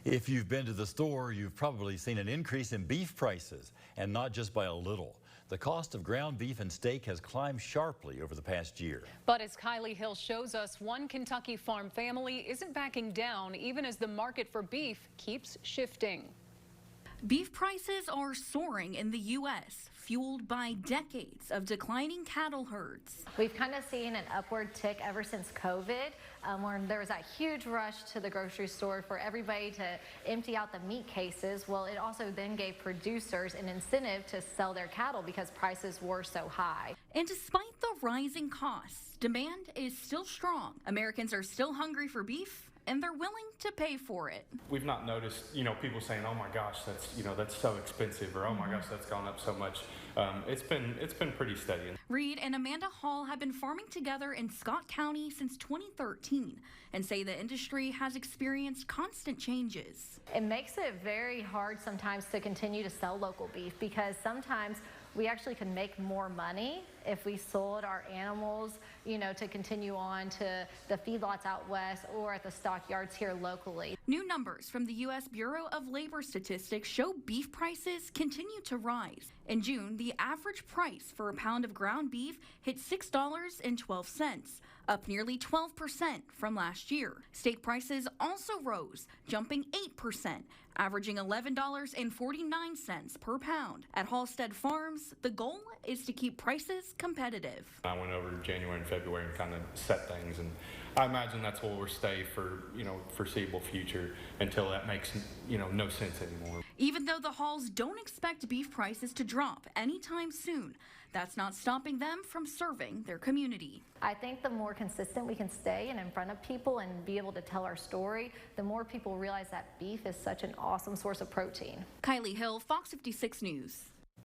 If you've been to the store, you've probably seen an increase in beef prices, and not just by a little. The cost of ground beef and steak has climbed sharply over the past year. But as Kylie Hill shows us, one Kentucky farm family isn't backing down even as the market for beef keeps shifting. Beef prices are soaring in the U.S., fueled by decades of declining cattle herds. We've kind of seen an upward tick ever since COVID, where there was that huge rush to the grocery store for everybody to empty out the meat cases. Well, it also then gave producers an incentive to sell their cattle because prices were so high. And despite the rising costs, demand is still strong. Americans are still hungry for beef, and they're willing to pay for it. We've not noticed, people saying, "Oh my gosh, that's so expensive," or "Oh my gosh, that's gone up so much." It's been pretty steady. Reed and Amanda Hall have been farming together in Scott County since 2013 and say the industry has experienced constant changes. It makes it very hard sometimes to continue to sell local beef because sometimes we actually can make more money if we sold our animals, to continue on to the feedlots out west or at the stockyards here locally. New numbers from the U.S. Bureau of Labor Statistics show beef prices continue to rise. In June, the average price for a pound of ground beef hit $6.12, up nearly 12% from last year. Steak prices also rose, jumping 8%, averaging $11.49 per pound. At Halstead Farms, the goal is to keep prices competitive. I went over January and February and kind of set things, and I imagine that's where we'll stay for foreseeable future until that makes no sense anymore. Even though the Halls don't expect beef prices to drop anytime soon, that's not stopping them from serving their community. I think the more consistent we can stay and in front of people and be able to tell our story, the more people realize that beef is such an awesome source of protein. Kylie Hill, Fox 56 News.